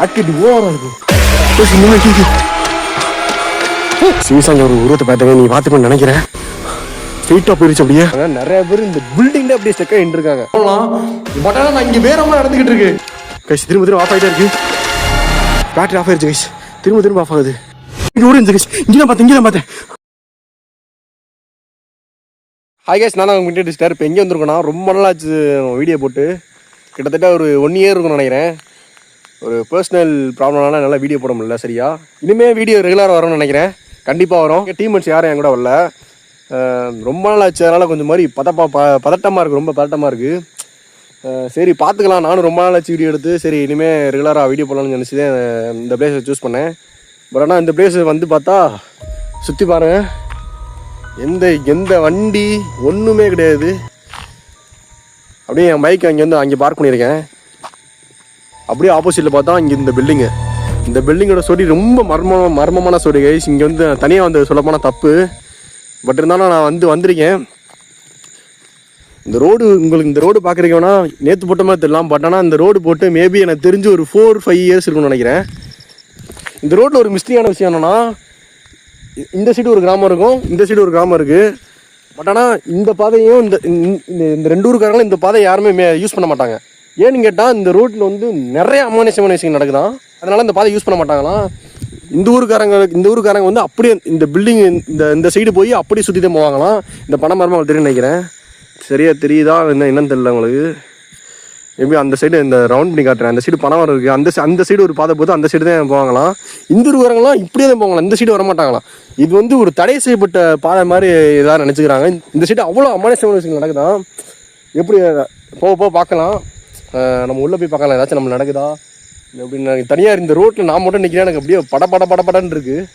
அக்கிட்டு ஓவரா இருக்கு. சீசாங்க ஒரு உருவத்தை பார்த்தவங்க நீ பார்த்துக்கணும்னு நினைக்கிறேன். ஸ்ட்ரீட்டா போயிருச்சு அப்படியே. நிறைய பேர் இந்த பில்டிங்ல அப்படியே ஸ்டெக் ஆகிட்டு இருக்காங்க. பட் ஆனால் நான் இங்கே வேற மாதிரி நடந்துகிட்டு இருக்கு கைஸ். திரும்ப ஆஃப் ஆகிட்டே இருக்கு. பேட்டரி ஆஃப் ஆயிடுச்சு கைஸ். திரும்ப ஆஃப் ஆகுது. இங்கே ஓடிச்சு கைஸ். இங்கே பார்த்தேன். ஹாய் கைஸ், நான் உங்கள் வீட்டு டிஸ்டர். இப்போ எங்கே வந்திருக்கோன்னா ரொம்ப நாளாச்சு வீடியோ போட்டு. கிட்டத்தட்ட ஒரு 1 இயர் இருக்கும்னு நினைக்கிறேன். ஒரு பர்சனல் ப்ராப்ளம்னால நல்லா வீடியோ போட முடியல சரியா. இனிமேல் வீடியோ ரெகுலராக வரும்னு நினைக்கிறேன். கண்டிப்பாக வரும். டீம்மேட்ஸ் யாரும் என் கூட வரல. ரொம்ப நாள் ஆச்சு. அதனால் கொஞ்சம் மாதிரி பதட்டமாக இருக்குது. ரொம்ப பதட்டமாக இருக்குது. சரி பார்த்துக்கலாம். நானும் ரொம்ப நாள் ஆச்சு வீடியோ எடுத்து. சரி இனிமேல் ரெகுலராக வீடியோ போடலாம்னு நினச்சி தான் இந்த பிளேஸை சூஸ் பண்ணேன். பட் ஆனால் இந்த பிளேஸ் வந்து பார்த்தா சுற்றி பாருங்கள். எந்த வண்டி ஒன்றுமே கிடையாது. அப்படியே என் பைக் அங்கே பார்க் பண்ணியிருக்கேன். அப்படியே ஆப்போசிட்டில் பார்த்தா இங்கே இந்த பில்டிங்கோட ஸ்டோரி ரொம்ப மர்மமான ஸ்டோரி கைஸ். இங்கே வந்து தனியாக வந்து சொல்லப்போனால் தப்பு. பட் இருந்தாலும் நான் வந்திருக்கேன். இந்த ரோடு பார்க்குறீங்கன்னா நேற்று போட்ட மாதிரி தெரியலாம். பட் ஆனால் இந்த ரோடு போட்டு மேபி எனக்கு தெரிஞ்சு ஒரு 4-5 இயர்ஸ் இருக்குன்னு நினைக்கிறேன். இந்த ரோட்டில் ஒரு மிஸ்ட்ரியான விஷயம் என்னன்னா, இந்த சைடு ஒரு கிராமம் இருக்கும், இந்த சைடு ஒரு கிராமம் இருக்குது. பட் ஆனால் இந்த பாதையும் இந்த 2 ஊருக்காரங்களும் இந்த பாதையை யாருமே யூஸ் பண்ண மாட்டாங்க. ஏன்னு கேட்டால் இந்த ரோட்டில் வந்து நிறைய அமானுஷமான விஷயங்கள் நடக்குதான். அதனால் இந்த பாதை யூஸ் பண்ண மாட்டாங்களாம். இந்த ஊருக்காரங்க வந்து அப்படியே இந்த பில்டிங் இந்த சைடு போய் அப்படியே சுற்றி தான் போவாங்களாம். இந்த பண மரமாக அவங்களுக்கு தெரியும் நினைக்கிறேன். சரியாக தெரியுதா என்னன்னு தெரியல உங்களுக்கு. மேபி அந்த சைடு இந்த ரவுண்ட் பண்ணி காட்டுறேன். அந்த சைடு பணம் இருக்குது. அந்த சைடு ஒரு பாதை போது அந்த சைடு தான் போவாங்களாம். இந்த ஊருக்காரங்களாம் இப்படியே தான் போவாங்களாம். இந்த சைடு வரமாட்டாங்களாம். இது வந்து ஒரு தடை செய்யப்பட்ட பாதை மாதிரி எதாவது நினச்சிக்கிறாங்க. இந்த சைடு அவ்வளோ அமானுஷமான விஷயங்கள் நடக்குதான். எப்படி போக பார்க்கலாம். நம்ம உள்ளே போய் பார்க்கலாம் ஏதாச்சும் நம்ம நடக்குதா அப்படின்னு. தனியாக இந்த ரோட்டில் நான் மட்டும் நிற்கிறேன். எனக்கு அப்படியே படன்னு இருக்குது.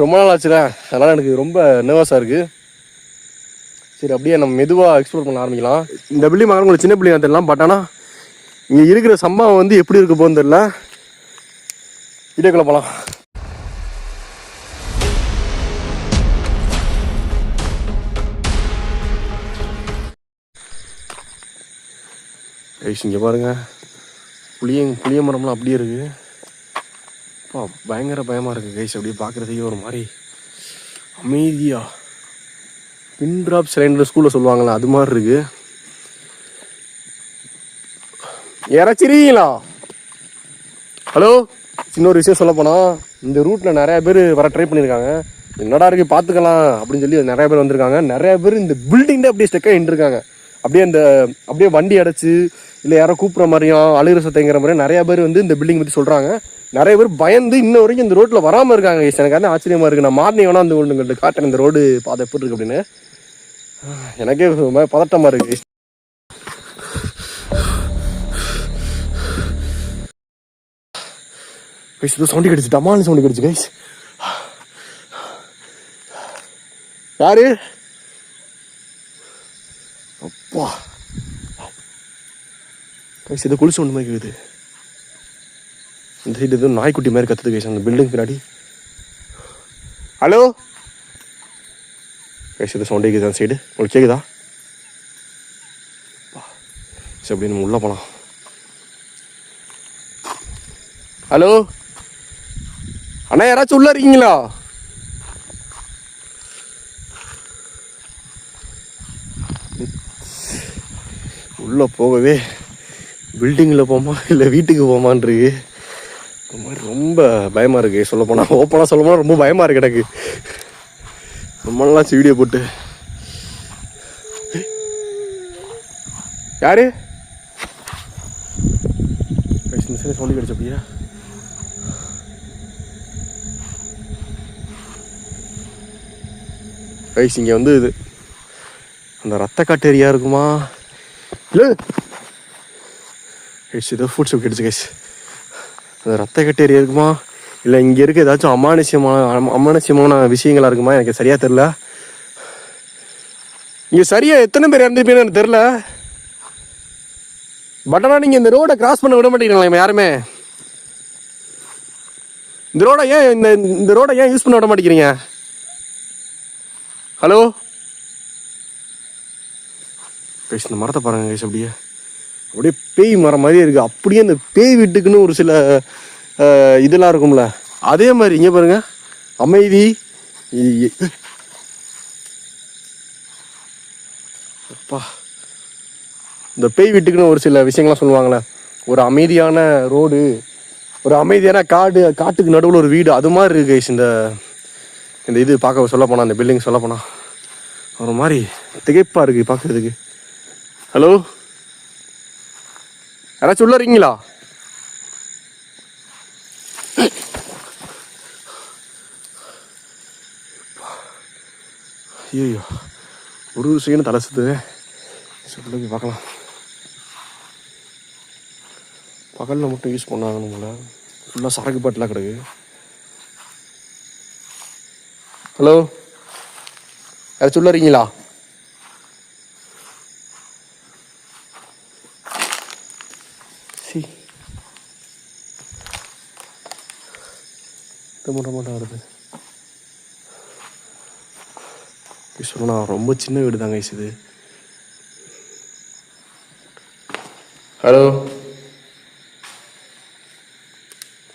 ரொம்ப நாள் ஆச்சுல, அதனால் எனக்கு ரொம்ப நர்வஸாக இருக்குது. சரி அப்படியே நம்ம மெதுவாக எக்ஸ்ப்ளோர் பண்ண ஆரம்பிக்கலாம். இந்த பில்டிங் பார்க்குற உங்களுக்கு சின்ன பில்டிங்காக தெரியலாம். பட் ஆனால் இங்கே இருக்கிற சம்பவம் வந்து எப்படி இருக்க போகுதுன்னு தெரியல. வீடியோக்குள்ள போகலாம். கைஸ் இங்கே பாருங்கள், புளிய மரம்லாம் அப்படியே இருக்குது. அப்பா பயங்கர பயமாக இருக்குது கைஸ். அப்படியே பார்க்குறதுக்கே ஒரு மாதிரி அமைதியாக பின் ட்ராப் சிலிண்டர் ஸ்கூலில் சொல்லுவாங்களா அது மாதிரி இருக்குது. இறச்சிருக்கீங்களா? ஹலோ, சின்ன ஒரு விஷயம் சொல்ல போனால், இந்த ரூட்டில் நிறையா பேர் வர ட்ரை பண்ணியிருக்காங்க. என்னடா இருக்குது பார்த்துக்கலாம் அப்படின்னு சொல்லி நிறைய பேர் வந்திருக்காங்க. நிறைய பேர் இந்த பில்டிங்கில் அப்படியே ஸ்டெக் ஆகிட்டு இருக்காங்க. அப்படியே வண்டி அடைச்சி இல்லை யாரோ கூப்பிட்ற மாதிரியும் அழுகிற சத்தங்கிற மாதிரியும் நிறையா பேர் வந்து இந்த பில்டிங் பற்றி சொல்கிறாங்க. நிறைய பேர் பயந்து இன்ன வரைக்கும் இந்த ரோட்டில் வராமல் இருக்காங்க. எனக்கு வந்து ஆச்சரியமாக இருக்குது. நான் மார்னிங் வேணா அந்த உங்கள்கிட்ட காட்டுறேன் இந்த ரோடு பாதை எப்படி இருக்கு அப்படின்னு. எனக்கே பதட்டமாக இருக்கு. கைஸ் இது சவுண்டு கிடைச்சு, டமான்னு சவுண்டு கிடைச்சு கைஸ். யாரு? அப்பா கைஸ் இது குளிச்சு ஒன்று மாதிரி இருக்குது. இந்த சைடு எதுவும் நாய்க்குட்டி மாதிரி கத்துது கைஸ் அந்த பில்டிங் பின்னாடி. ஹலோ கைஸ் இது சவுண்ட் கேட்குது அந்த சைடு. உங்களுக்கு கேட்குதா? சரி அப்படி நம்ம உள்ளே போகலாம். ஹலோ அண்ணா, யாராச்சும் உள்ளே இருக்கீங்களா? உள்ளே போகவே பில்டிங்கில் போமா இல்லை வீட்டுக்கு போமான் இருக்கு. இந்த மாதிரி ரொம்ப பயமாக இருக்குது. சொல்லப்போனால் ஓப்பனாக சொல்லப்போனால் ரொம்ப பயமாக இருக்கு எனக்கு. ரொம்ப நாளாச்சு வீடியோ போட்டு. யாரு சொல்லி கிடைச்ச அப்படியா? கைஸ் இங்கே வந்து இது அந்த ரத்த காட்டு ஏரியா இருக்குமா இல்லை? கைஸ் ஏதோ ஃபுட் ஸ்டெப் கிடைச்சு கைஸ். அந்த ரத்த கட்டு ஏரியா இருக்குமா இல்லை இங்கே இருக்க ஏதாச்சும் அமானுஷ்யமான விஷயங்களா இருக்குமா எனக்கு சரியாக தெரில. இங்கே சரியாக எத்தனை பேர் இறந்துருப்பீங்கன்னு எனக்கு தெரில. பட் ஆனால் நீங்கள் இந்த ரோடை கிராஸ் பண்ண விட மாட்டேங்கிறீங்களா யாருமே? இந்த ரோடை ஏன் யூஸ் பண்ண விட மாட்டேங்கிறீங்க? ஹலோ கைஸ் இந்த மரத்தை பாருங்க கைஸ். அப்படியே அப்படியே பேய் மரம் மாதிரியே இருக்குது. அப்படியே அந்த பேய் வீட்டுக்குன்னு ஒரு சில இதெல்லாம் இருக்கும்ல, அதே மாதிரி இங்கே பாருங்க அமைதி. அப்பா, இந்த பேய் வீட்டுக்குன்னு ஒரு சில விஷயங்கள்லாம் சொல்லுவாங்களே, ஒரு அமைதியான ரோடு, ஒரு அமைதியான காட்டுக்கு நடுவில் ஒரு வீடு, அது மாதிரி இருக்கு கைஸ். இந்த இது பார்க்க சொல்ல போனால், அந்த பில்டிங் சொல்ல போனால் ஒரு மாதிரி திகைப்பாக இருக்குது பார்க்குறதுக்கு. ஹலோ, யாராச்சும் உள்ள இருக்கீங்களா? ஐயோ, ஒரு செகண்ட் தலை சுத்துது. சொல்லுங்க பார்க்கலாம். பகலில் மட்டும் யூஸ் பண்ணாங்கன்னு ஃபுல்லாக சரக்கு பாட்டிலாம் கிடக்கு. ஹலோ, யாராச்சும் உள்ள இருக்கீங்களா? மூட்டை வருது. சொன்னா ரொம்ப சின்ன வீடு தாங்க இது. ஹலோ,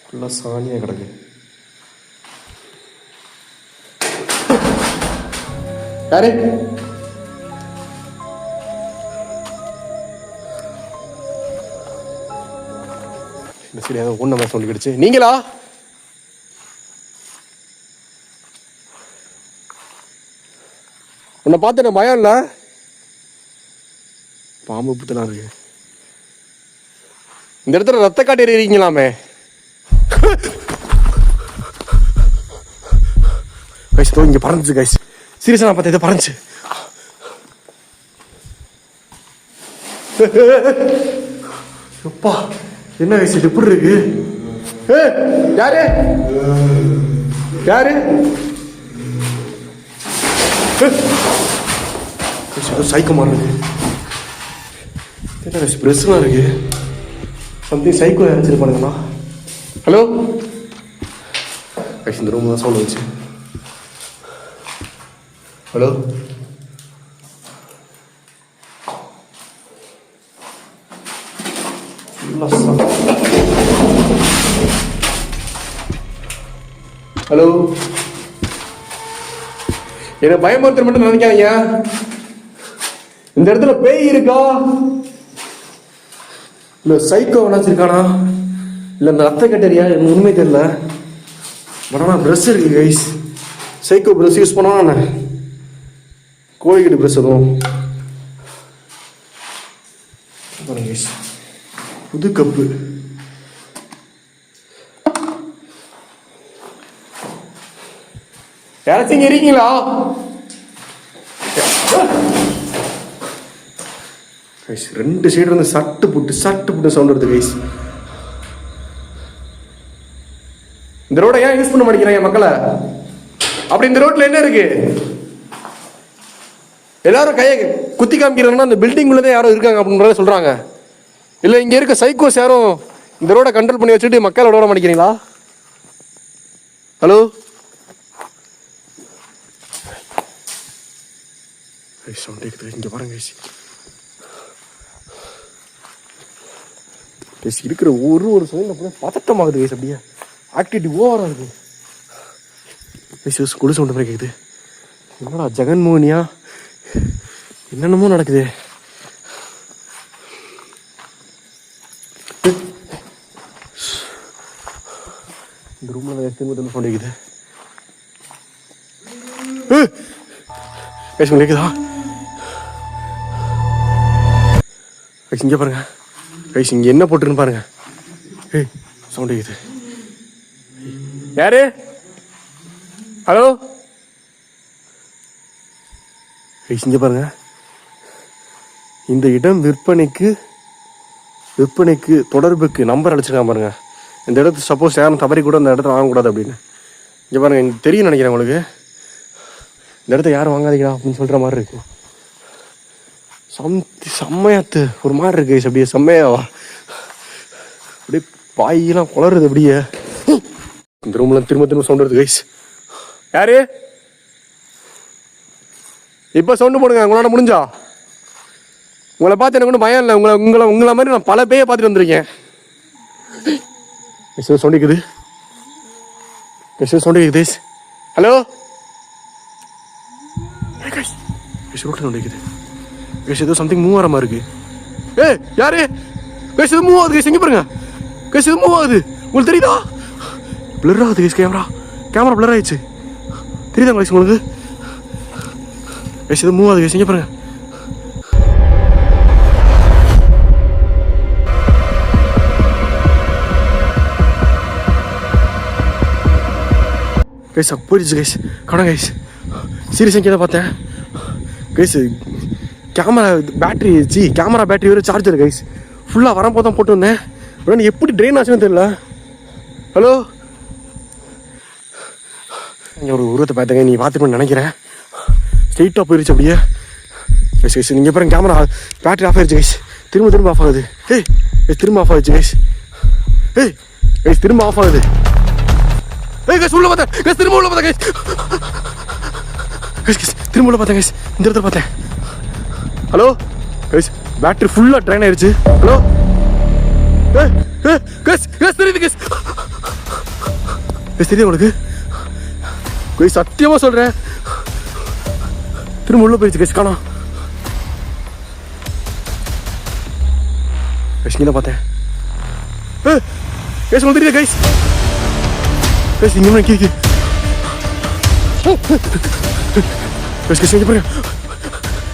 ஃபுல்லாக சாணியாக கிடக்கு. யாரு? இந்த சரி, ஏதோ ஒன்று மாதிரி சவுண்ட் கிடச்சு. நீங்களா? உன்னை பார்த்து பயம் இல்லை? பாம்பு புத்தலாம் இருக்கு. இந்த இடத்துல ரத்த காட்டி இருக்கீங்களாமே. கைஸ் இங்கே பறந்துச்சு கைஸ். சீரியஸா நான் பார்த்தேன், இதை பறந்துச்சு. அப்பா, என்ன கைஸ் இது எப்படி இருக்கு? யாரு யாரு? சைக்கோ மாறுது. என்ன பிரச்சனை இருக்கு? சம்திங் சைக்கோ நினைச்சிருப்பானுங்களா? ஹலோ, இந்த ரூம் தான் சவுண்ட் வச்சு. ஹலோ, ஹலோ, என்ன பயமுறுத்த மட்டும் நினைக்காதீங்க. இந்த இடத்துல பேய் இருக்கா இல்ல சைக்கோ நினைச்சிருக்கானா இல்ல இந்த ரத்த கட்டரியா எனக்கு உண்மை தெரியல. பட் ஆனால் ப்ரெஷ் இருக்கு கைஸ். சைக்கோ ப்ரெஷ் யூஸ் பண்ணா கோழிக்கிட்டு ப்ரெஷ் எதுவும் கைஸ். புது கப்பு. யாராச்சும் இங்க இருக்கீங்களா? கைஸ் ரெண்டு சைடு இருந்து சட்டு புட்டு சவுண்ட் வருது கைஸ். இந்த ரோட ஏன் யூஸ் பண்ண மாட்டேங்கிறாங்க மக்களை? அப்படி இந்த ரோட்ல என்ன இருக்கு? எல்லாரும் கையை குத்தி காமிக்கிறாங்கன்னா அந்த பில்டிங் உள்ளதே யாரும் இருக்காங்க அப்படின்றத சொல்றாங்க. இல்ல இங்க இருக்க சைக்கோஸ் யாரும் இந்த ரோட கண்ட்ரோல் பண்ணி வச்சுட்டு மக்களோட வர மாட்டேங்கிறீங்களா? ஹலோ, சவுண்ட் கேக்குது இங்க பாருங்க கைஸ். இருக்கிற ஒரு சவுண்ட் பதட்டமாகுது கைஸ். அப்படியே ஆக்டிவிட்டி ஓவரா இருக்கு. குடு சவுண்ட் மாதிரி கேக்குது. என்னடா ஜெகன்மோகனியா என்னென்னமோ நடக்குது. இந்த ரூம்ல திரும்ப சவுண்ட் கேக்குது. கேக்குதா? இங்க பாருங்க கைஸ், இங்க என்ன போட்டுருன்னு பாருங்க. சவுண்ட் கேக்குது. யாரு? ஹலோ கைஸ், இங்க பாருங்க. இந்த இடம் விற்பனைக்கு தொடர்புக்கு நம்பர் அடிச்சிருக்காங்க பாருங்க. இந்த இடத்துல சப்போஸ் யாரும் தவறி கூட அந்த இடத்துல வாங்கக்கூடாது அப்படின்னு. இங்க பாருங்க, எனக்கு தெரியும் நினைக்கிறேன் உங்களுக்கு. இந்த இடத்த யாரும் வாங்காதீங்களா அப்படின்னு சொல்ற மாதிரி இருக்கு. செம்மையாத்து ஒரு மாதிரி இருக்கு கைஸ். அப்படியே செம்மையாவா அப்படியே பாயெல்லாம் குளருது. அப்படியே இந்த ரூம்ல திரும்ப சவுண்ட் வருது கைஸ். யாரு? இப்ப சவுண்ட் போடுங்க. உங்களால உங்களை பார்த்து எனக்கு ஒன்றும் பயம் இல்லை. உங்களை மாதிரி நான் பல பேயை பார்த்துட்டு வந்திருக்கேன். சவுண்ட் கேக்குது. சவுண்ட் கேக்குது. ஹலோ ரோட்டில் சவுண்ட் கேக்குது. ஏதோ சம்திங் மூவ் ஆகிற மாதிரி இருக்கு. யாரு எது மூவ் ஆகுது? எங்கே பாருங்க. எது மூவ் ஆகுது உங்களுக்கு தெரியுதா? பிளர் ஆகுது. கேமரா பிளர் ஆயிடுச்சு. தெரியுதா உங்களுக்கு? எது மூவ் ஆகுது? எங்கே பாருங்க. போயிடுச்சு கைஸ். கடை கைஸ் சீரியஸாக இங்கே தான் பார்த்தேன் கைஸ். கேமரா பேட்டரி வேறு சார்ஜர் கைஸ். ஃபுல்லாக வரும்போது தான் போட்டு வந்தேன். உடனே எப்படி ட்ரெயின் ஆச்சுன்னு தெரியல. ஹலோ இங்கே ஒரு உருவத்தை பார்த்தேங்க. நீ பார்த்துக்கணும்னு நினைக்கிறேன். ஸ்ட்ரெயிட்டாக போயிடுச்சு அப்படியே கைஸ். கைஸ் நீங்கள் பாருங்க, கேமரா பேட்டரி ஆஃப் ஆயிடுச்சு கைஸ். திரும்ப ஆஃப் ஆகுது. திரும்ப ஆஃப் ஆயிடுச்சு கைஸ். கைஸ் திரும்ப ஆஃப் ஆகுது. கைஸ் உள்ள பார்த்தேன் கைஸ். திரும்ப உள்ள பார்த்தேன் கைஸ். திரும்ப உள்ள பார்த்தேன் கைஸ். இந்த இடத்துல பார்த்தேன். ஹலோ கைஸ் பேட்டரி ஃபுல்லாக ட்ரைன் ஆயிடுச்சு. ஹலோ தெரியுது கைஸ். தெரியுது உங்களுக்கு கைஸ்? சத்தியமாக சொல்கிறேன் திரும்ப உள்ள போயிடுச்சு கைஸ். காணோம் கைஸ். இங்கே பார்த்தேன் கைஸ். உங்களுக்கு தெரியுது கைஸ். கைஸ் இங்கே இருக்கு கைஸ். இங்கே பாருங்க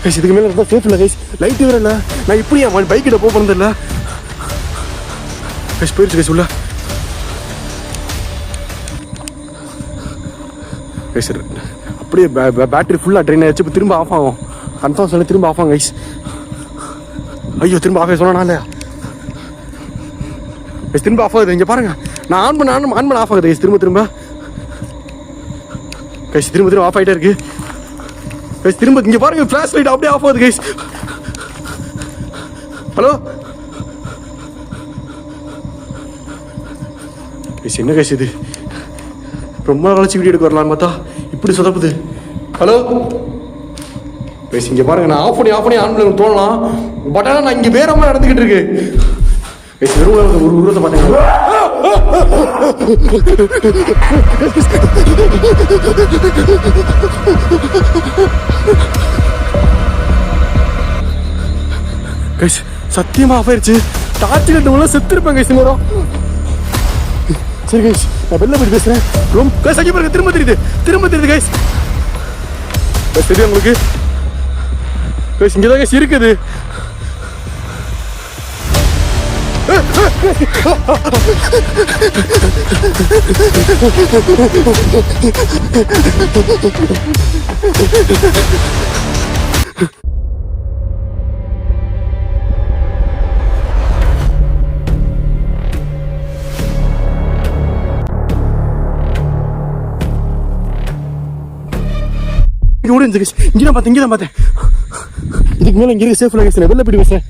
கைஸ். இதுக்கு மேலே இருந்தால் சேஃப் இல்லை கைஸ். லைட்டு வேறு இல்லை. நான் இப்படி என் பைக்கிட்ட போகிறது இல்லை கைஸ். போயிடுச்சு கைஸ் உள்ள கைஸ். அப்படியே பேட்டரி ஃபுல்லாக ட்ரெயின் ஆயிடுச்சு. இப்போ திரும்ப ஆஃப் ஆகும். கன்ஃபார்ம் சொல்லி திரும்ப ஆஃப் ஆகும் கைஸ். ஐயோ திரும்ப ஆஃப் ஆகி சொன்னா இல்லையா கைஸ்? திரும்ப ஆஃப் ஆகுது. இங்கே பாருங்க. நான் ஆன் பண்ண ஆஃப் ஆகுது கைஸ். திரும்ப கைஸ். திரும்ப ஆஃப் ஆகிட்டே இருக்கு கைஸ். திரும்ப இங்கே பாருங்க, ஃப்ளாஷ் லைட் அப்படியே ஆஃப் ஆகுது கைஸ். Hello guys. என்ன கைஸ் இது? ரொம்ப கழிச்சு வீடியோ எடுக்க வரலான்னு பார்த்தா இப்படி சொதப்புது. ஹலோ கைஸ் இங்கே பாருங்க. நான் ஆஃப் பண்ணி ஆன் பண்ணி தோணலாம். பட் ஆனால் நான் இங்கே வேற மாதிரி நடந்துக்கிட்டு இருக்கு கைஸ். வெறும் ஒரு உருவத்தை பார்த்தீங்கன்னா கைஸ் சத்தியமா ஆஃப் ஆயிடுச்சு. டார்ச் லைட் உள்ள செத்துருப்பேன் கைஸ். சரி கைஸ் நான் வெளில போயிட்டு பேசுறேன். ரொம்ப கைஸ் அங்கே பாருங்க. திரும்ப தெரியுது கைஸ். தெரியும் உங்களுக்கு கைஸ்? இங்கே தான் கைஸ் இருக்குது. இங்கே தான் பார்த்தேன். இதுக்கு மேலே இங்கே இருக்க சேஃப் இல்லை கைஸ். வெளில போயிட்டு பேசுறேன்.